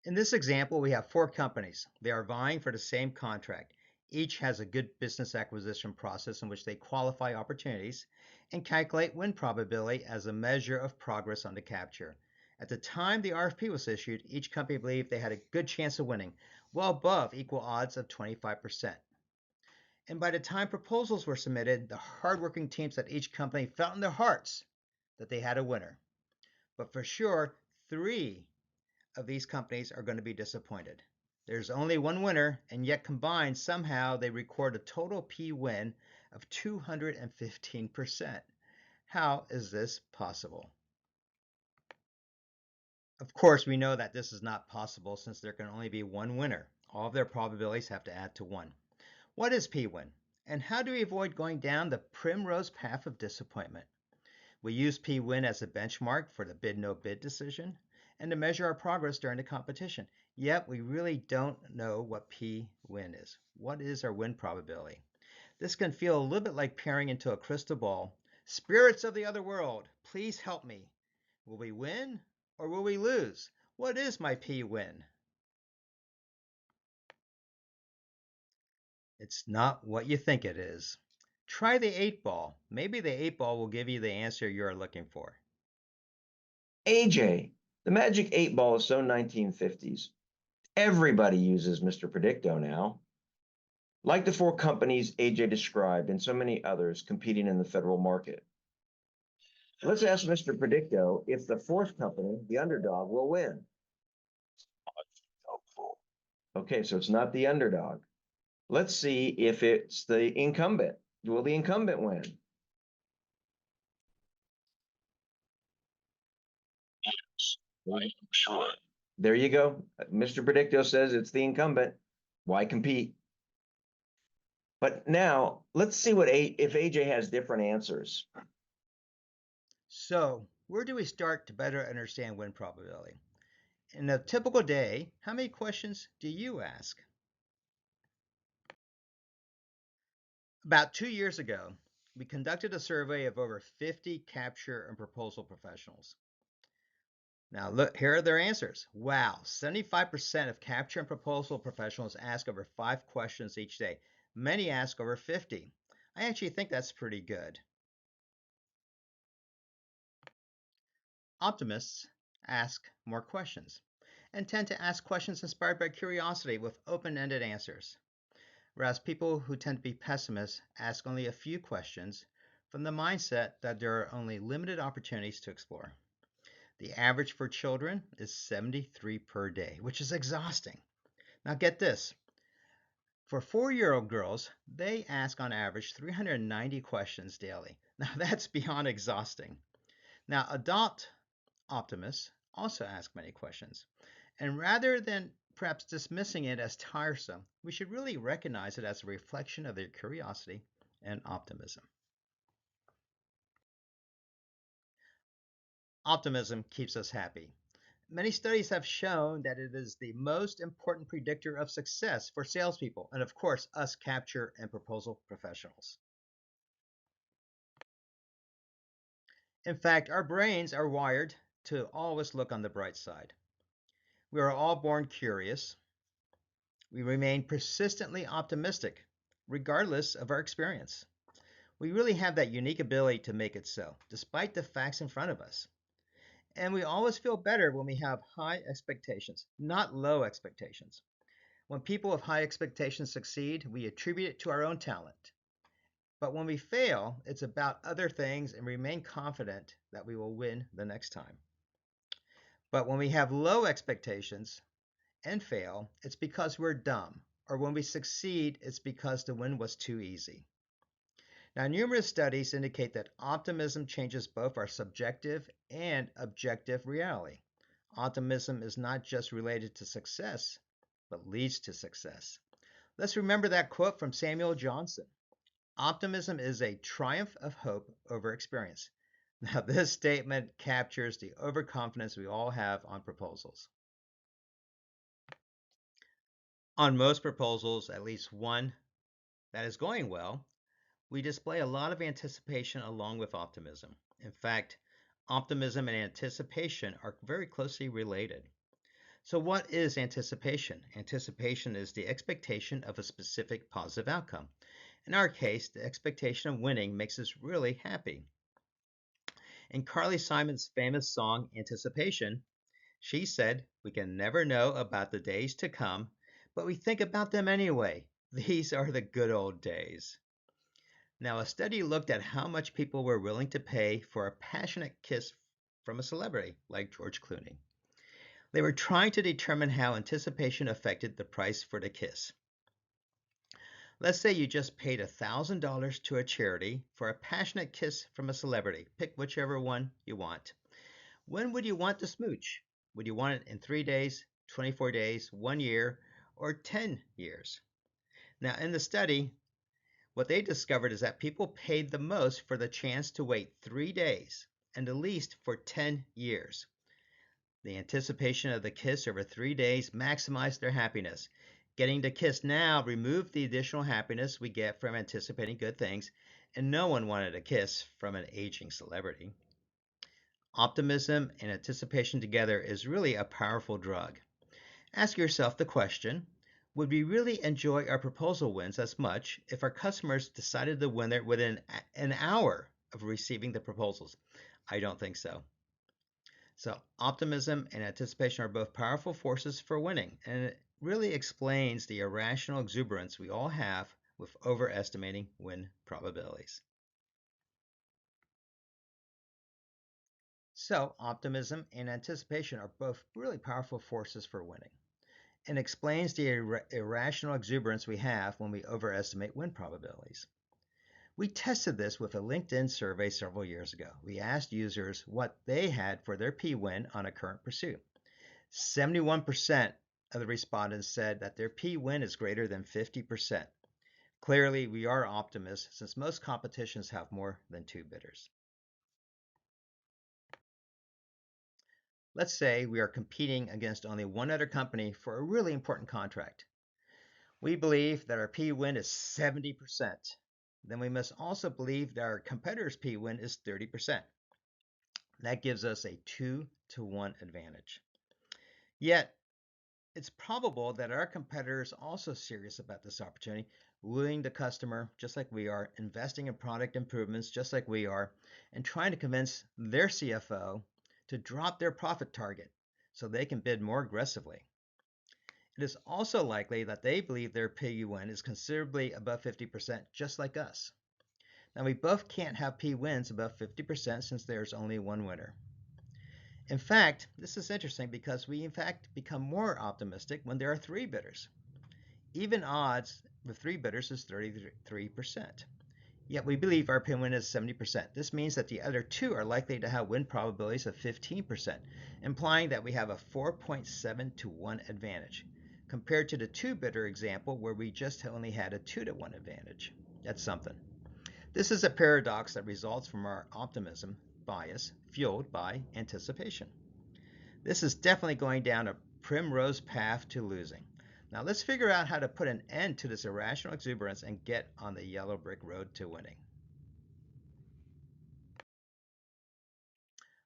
In this example, we have four companies. They are vying for the same contract. Each has a good business acquisition process in which they qualify opportunities and calculate win probability as a measure of progress on the capture. At the time the RFP was issued, each company believed they had a good chance of winning, well above equal odds of 25%. And by the time proposals were submitted, the hardworking teams at each company felt in their hearts that they had a winner. But for sure, three of these companies are going to be disappointed. There's only one winner, and yet combined, somehow they record a total P win of 215%. How is this possible? Of course, we know that this is not possible since there can only be one winner. All of their probabilities have to add to 1. What is P win? And how do we avoid going down the primrose path of disappointment? We use P-win as a benchmark for the bid-no-bid decision and to measure our progress during the competition. Yet we really don't know what P-win is. What is our win probability? This can feel a little bit like peering into a crystal ball. Spirits of the other world, please help me. Will we win or will we lose? What is my P-win? It's not what you think it is. Try the 8 ball. Maybe the 8 ball will give you the answer you're looking for. AJ, the magic 8 ball is so 1950s. Everybody uses Mr. Predicto now. Like the four companies AJ described and so many others competing in the federal market. Let's ask Mr. Predicto if the fourth company, the underdog, will win. Okay, so it's not the underdog. Let's see if it's the incumbent. Will the incumbent win? I am sure. There you go. Mr. Predicto says it's the incumbent. Why compete? But now let's see if AJ has different answers. So, where do we start to better understand win probability? In a typical day, how many questions do you ask? About 2 years ago, we conducted a survey of over 50 capture and proposal professionals. Now, look, here are their answers. Wow, 75% of capture and proposal professionals ask over 5 questions each day. Many ask over 50. I actually think that's pretty good. Optimists ask more questions and tend to ask questions inspired by curiosity with open-ended answers, whereas people who tend to be pessimists ask only a few questions from the mindset that there are only limited opportunities to explore. The average for children is 73 per day, which is exhausting. Now get this. For 4-year-old girls, they ask on average 390 questions daily. Now that's beyond exhausting. Now adult optimists also ask many questions. And rather than perhaps dismissing it as tiresome, we should really recognize it as a reflection of their curiosity and optimism. Optimism keeps us happy. Many studies have shown that it is the most important predictor of success for salespeople and, of course, us capture and proposal professionals. In fact, our brains are wired to always look on the bright side. We are all born curious. We remain persistently optimistic, regardless of our experience. We really have that unique ability to make it so, despite the facts in front of us. And we always feel better when we have high expectations, not low expectations. When people with high expectations succeed, we attribute it to our own talent. But when we fail, it's about other things and remain confident that we will win the next time. But when we have low expectations and fail, it's because we're dumb. Or when we succeed, it's because the win was too easy. Now, numerous studies indicate that optimism changes both our subjective and objective reality. Optimism is not just related to success, but leads to success. Let's remember that quote from Samuel Johnson. Optimism is a triumph of hope over experience. Now, this statement captures the overconfidence we all have on proposals. On most proposals, at least one that is going well, we display a lot of anticipation along with optimism. In fact, optimism and anticipation are very closely related. So what is anticipation? Anticipation is the expectation of a specific positive outcome. In our case, the expectation of winning makes us really happy. In Carly Simon's famous song, Anticipation, she said, "We can never know about the days to come, but we think about them anyway. These are the good old days." Now, a study looked at how much people were willing to pay for a passionate kiss from a celebrity like George Clooney. They were trying to determine how anticipation affected the price for the kiss. Let's say you just paid $1,000 to a charity for a passionate kiss from a celebrity. Pick whichever one you want. When would you want to smooch? Would you want it in 3 days, 24 days, 1 year, or 10 years? Now, in the study, what they discovered is that people paid the most for the chance to wait 3 days and the least for 10 years. The anticipation of the kiss over 3 days maximized their happiness. Getting to kiss now removed the additional happiness we get from anticipating good things, and no one wanted a kiss from an aging celebrity. Optimism and anticipation together is really a powerful drug. Ask yourself the question, would we really enjoy our proposal wins as much if our customers decided to win it within an hour of receiving the proposals? I don't think so. So optimism and anticipation are both powerful forces for winning, and it really explains the irrational exuberance we all have with overestimating win probabilities. So optimism and anticipation are both really powerful forces for winning, and explains the irrational exuberance we have when we overestimate win probabilities. We tested this with a LinkedIn survey several years ago. We asked users what they had for their P-win on a current pursuit. 71% of the respondents said that their P-win is greater than 50%. Clearly, we are optimists since most competitions have more than 2 bidders. Let's say we are competing against only one other company for a really important contract. We believe that our P-win is 70%. Then we must also believe that our competitor's P-win is 30%. That gives us a 2-to-1 advantage. Yet, it's probable that our competitor is also serious about this opportunity, wooing the customer just like we are, investing in product improvements just like we are, and trying to convince their CFO to drop their profit target so they can bid more aggressively. It is also likely that they believe their P-win is considerably above 50%, just like us. Now, we both can't have P-wins above 50% since there's only one winner. In fact, this is interesting because we in fact become more optimistic when there are 3 bidders. Even odds with 3 bidders is 33%. Yet we believe our P-win is 70%. This means that the other 2 are likely to have win probabilities of 15%, implying that we have a 4.7 to 1 advantage, compared to the 2-bidder example where we just only had a 2-to-1 advantage. That's something. This is a paradox that results from our optimism bias fueled by anticipation. This is definitely going down a primrose path to losing. Now let's figure out how to put an end to this irrational exuberance and get on the yellow brick road to winning.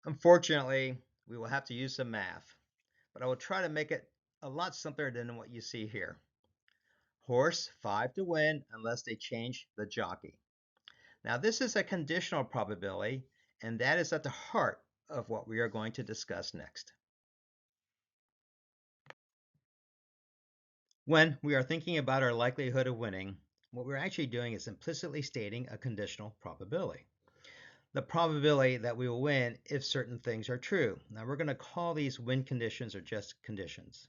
Unfortunately, we will have to use some math, but I will try to make it a lot simpler than what you see here. Horse 5 to win unless they change the jockey. Now this is a conditional probability, and that is at the heart of what we are going to discuss next. When we are thinking about our likelihood of winning, what we're actually doing is implicitly stating a conditional probability. The probability that we will win if certain things are true. Now we're going to call these win conditions or just conditions.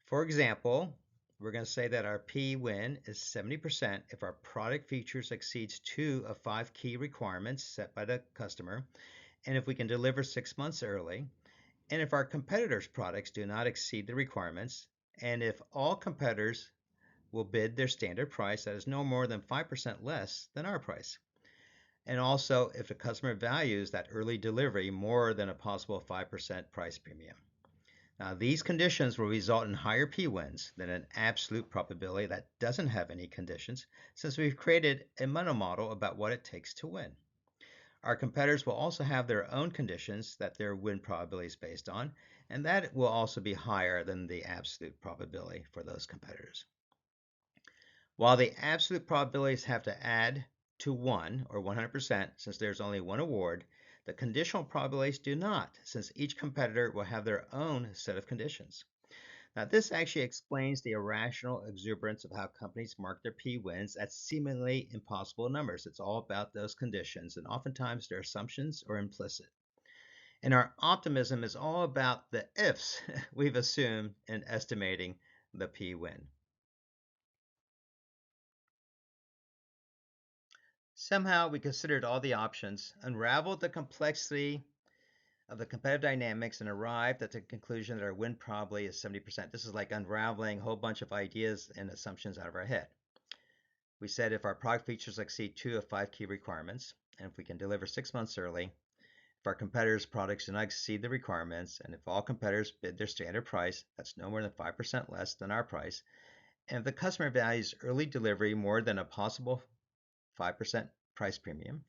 For example, we're going to say that our P-win is 70% if our product features exceeds 2 of 5 key requirements set by the customer, and if we can deliver 6 months early, and if our competitors' products do not exceed the requirements, and if all competitors will bid their standard price that is no more than 5% less than our price. And also if the customer values that early delivery more than a possible 5% price premium. Now, these conditions will result in higher P-wins than an absolute probability that doesn't have any conditions, since we've created a mental model about what it takes to win. Our competitors will also have their own conditions that their win probability is based on, and that will also be higher than the absolute probability for those competitors. While the absolute probabilities have to add to 1 or 100% since there's only one award, the conditional probabilities do not, since each competitor will have their own set of conditions. Now, this actually explains the irrational exuberance of how companies mark their P-wins at seemingly impossible numbers. It's all about those conditions, and oftentimes their assumptions are implicit. And our optimism is all about the ifs we've assumed in estimating the P-win. Somehow we considered all the options, unraveled the complexity of the competitive dynamics, and arrived at the conclusion that our win probability is 70%. This is like unraveling a whole bunch of ideas and assumptions out of our head. We said if our product features exceed 2 of 5 key requirements, and if we can deliver 6 months early, if our competitors' products do not exceed the requirements, and if all competitors bid their standard price, that's no more than 5% less than our price, and if the customer values early delivery more than a possible 5% price premium.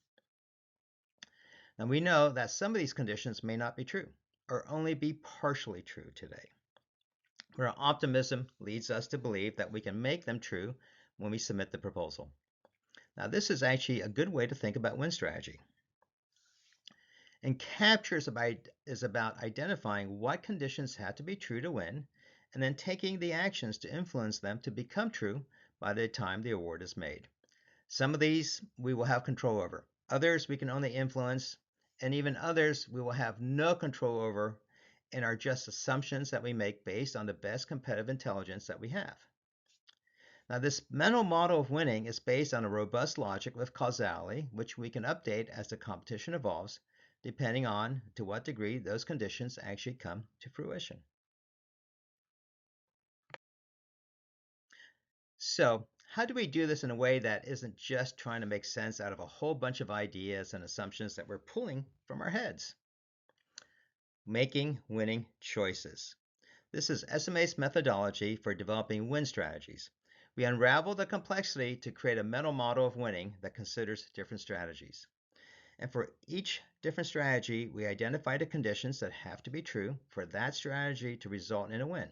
And we know that some of these conditions may not be true or only be partially true today. Our optimism leads us to believe that we can make them true when we submit the proposal. Now, this is actually a good way to think about win strategy. And capture is about identifying what conditions have to be true to win, and then taking the actions to influence them to become true by the time the award is made. Some of these we will have control over. Others we can only influence, and even others we will have no control over and are just assumptions that we make based on the best competitive intelligence that we have. Now, this mental model of winning is based on a robust logic with causality, which we can update as the competition evolves, depending on to what degree those conditions actually come to fruition. So, how do we do this in a way that isn't just trying to make sense out of a whole bunch of ideas and assumptions that we're pulling from our heads? Making winning choices. This is SMA's methodology for developing win strategies. We unravel the complexity to create a mental model of winning that considers different strategies. And for each different strategy, we identify the conditions that have to be true for that strategy to result in a win.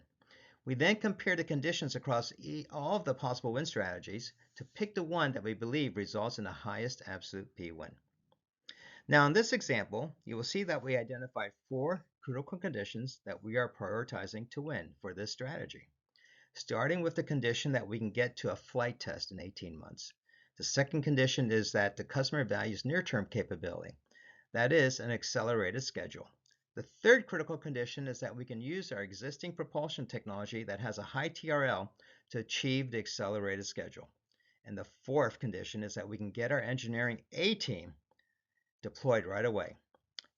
We then compare the conditions across all of the possible win strategies to pick the one that we believe results in the highest absolute P-win. Now, in this example, you will see that we identified 4 critical conditions that we are prioritizing to win for this strategy, starting with the condition that we can get to a flight test in 18 months. The second condition is that the customer values near-term capability, that is, an accelerated schedule. The third critical condition is that we can use our existing propulsion technology that has a high TRL to achieve the accelerated schedule. And the fourth condition is that we can get our engineering A team deployed right away.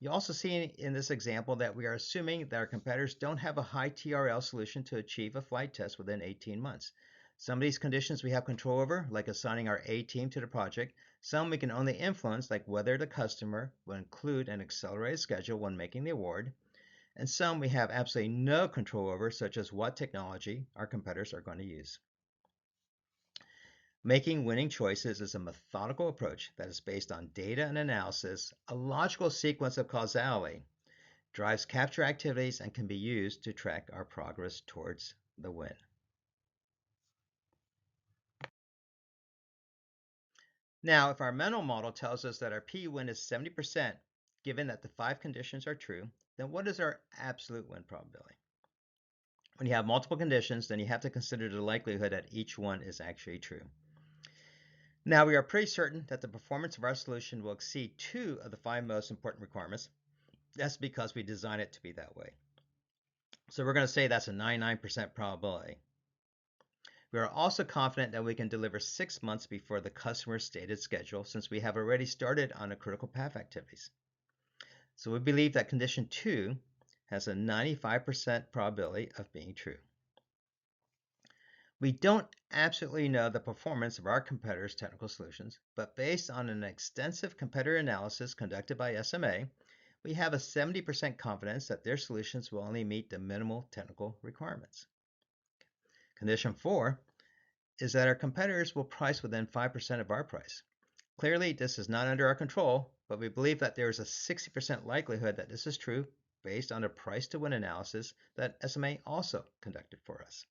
You also see in this example that we are assuming that our competitors don't have a high TRL solution to achieve a flight test within 18 months. Some of these conditions we have control over, like assigning our A team to the project. Some we can only influence, like whether the customer will include an accelerated schedule when making the award. And some we have absolutely no control over, such as what technology our competitors are going to use. Making winning choices is a methodical approach that is based on data and analysis, a logical sequence of causality, drives capture activities, and can be used to track our progress towards the win. Now, if our mental model tells us that our P-win is 70%, given that the 5 conditions are true, then what is our absolute win probability? When you have multiple conditions, then you have to consider the likelihood that each one is actually true. Now, we are pretty certain that the performance of our solution will exceed 2 of the 5 most important requirements. That's because we designed it to be that way. So we're going to say that's a 99% probability. We are also confident that we can deliver 6 months before the customer's stated schedule, since we have already started on the critical path activities. So we believe that condition 2 has a 95% probability of being true. We don't absolutely know the performance of our competitors' technical solutions, but based on an extensive competitor analysis conducted by SMA, we have a 70% confidence that their solutions will only meet the minimal technical requirements. Condition 4 is that our competitors will price within 5% of our price. Clearly, this is not under our control, but we believe that there is a 60% likelihood that this is true based on a price to win analysis that SMA also conducted for us.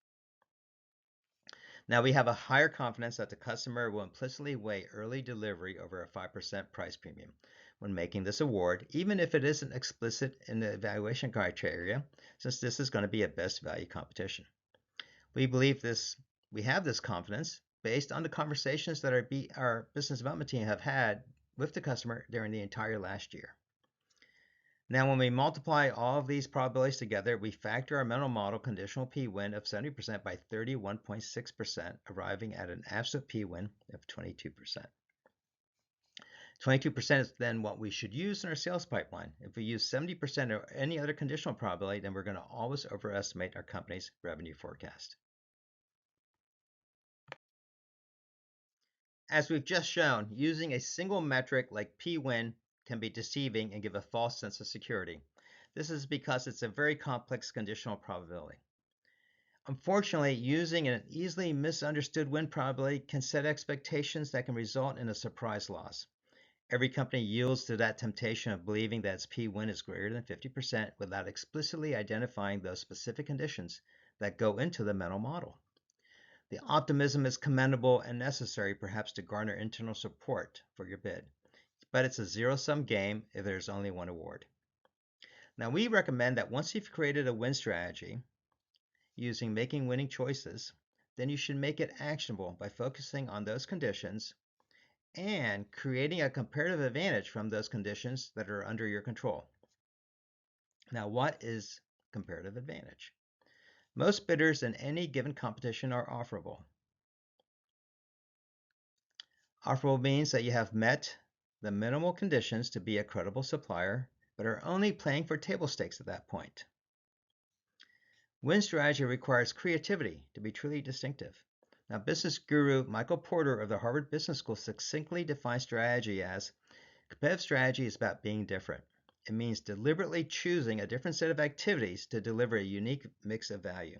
Now we have a higher confidence that the customer will implicitly weigh early delivery over a 5% price premium when making this award, even if it isn't explicit in the evaluation criteria, since this is going to be a best value competition. We have this confidence based on the conversations that our business development team have had with the customer during the entire last year. Now, when we multiply all of these probabilities together, we factor our mental model conditional p-win of 70% by 31.6%, arriving at an absolute p-win of 22%. 22% is then what we should use in our sales pipeline. If we use 70% or any other conditional probability, then we're going to always overestimate our company's revenue forecast. As we've just shown, using a single metric like p-win can be deceiving and give a false sense of security. This is because it's a very complex conditional probability. Unfortunately, using an easily misunderstood win probability can set expectations that can result in a surprise loss. Every company yields to that temptation of believing that its p-win is greater than 50% without explicitly identifying those specific conditions that go into the mental model. The optimism is commendable and necessary, perhaps, to garner internal support for your bid, but it's a zero-sum game if there's only one award. Now, we recommend that once you've created a win strategy using making winning choices, then you should make it actionable by focusing on those conditions and creating a comparative advantage from those conditions that are under your control. Now, what is comparative advantage? Most bidders in any given competition are offerable. Offerable means that you have met the minimal conditions to be a credible supplier, but are only playing for table stakes at that point. Win strategy requires creativity to be truly distinctive. Now, business guru Michael Porter of the Harvard Business School succinctly defines strategy as competitive strategy is about being different. It means deliberately choosing a different set of activities to deliver a unique mix of value.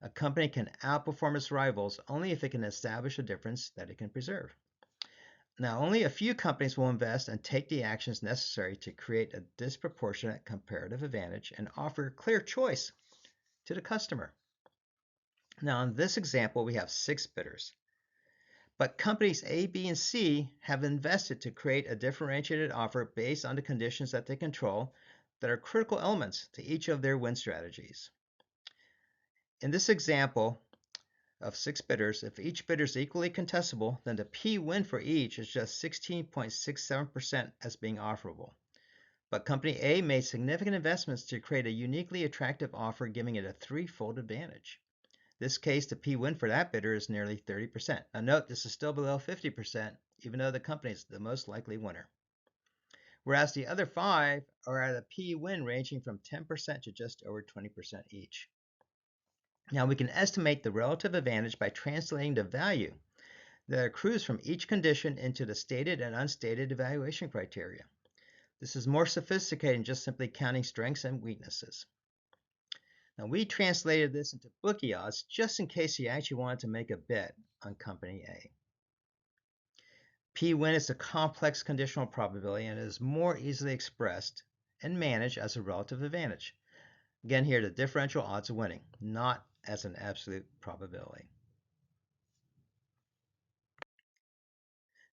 A company can outperform its rivals only if it can establish a difference that it can preserve. Now, only a few companies will invest and take the actions necessary to create a disproportionate comparative advantage and offer clear choice to the customer. Now, in this example, we have 6 bidders. But companies A, B, and C have invested to create a differentiated offer based on the conditions that they control that are critical elements to each of their win strategies. In this example of 6 bidders, if each bidder is equally contestable, then the p-win for each is just 16.67% as being offerable. But company A made significant investments to create a uniquely attractive offer, giving it a 3-fold advantage. In this case, the p-win for that bidder is nearly 30%. Now note, this is still below 50%, even though the company is the most likely winner. Whereas the other 5 are at a p-win ranging from 10% to just over 20% each. Now we can estimate the relative advantage by translating the value that accrues from each condition into the stated and unstated evaluation criteria. This is more sophisticated than just simply counting strengths and weaknesses. Now, we translated this into bookie odds just in case you actually wanted to make a bet on company A. P-win is a complex conditional probability and is more easily expressed and managed as a relative advantage. Again, here the differential odds of winning, not as an absolute probability.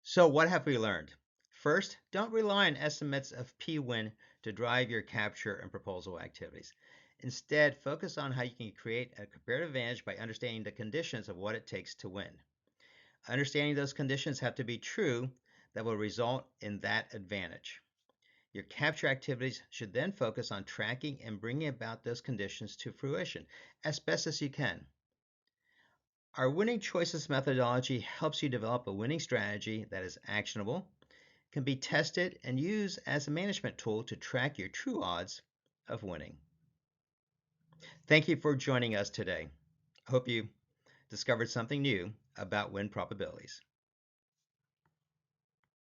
So what have we learned? First, don't rely on estimates of P-win to drive your capture and proposal activities. Instead, focus on how you can create a comparative advantage by understanding the conditions of what it takes to win. Understanding those conditions have to be true that will result in that advantage. Your capture activities should then focus on tracking and bringing about those conditions to fruition as best as you can. Our winning choices methodology helps you develop a winning strategy that is actionable, can be tested, and used as a management tool to track your true odds of winning. Thank you for joining us today. I hope you discovered something new about win probabilities.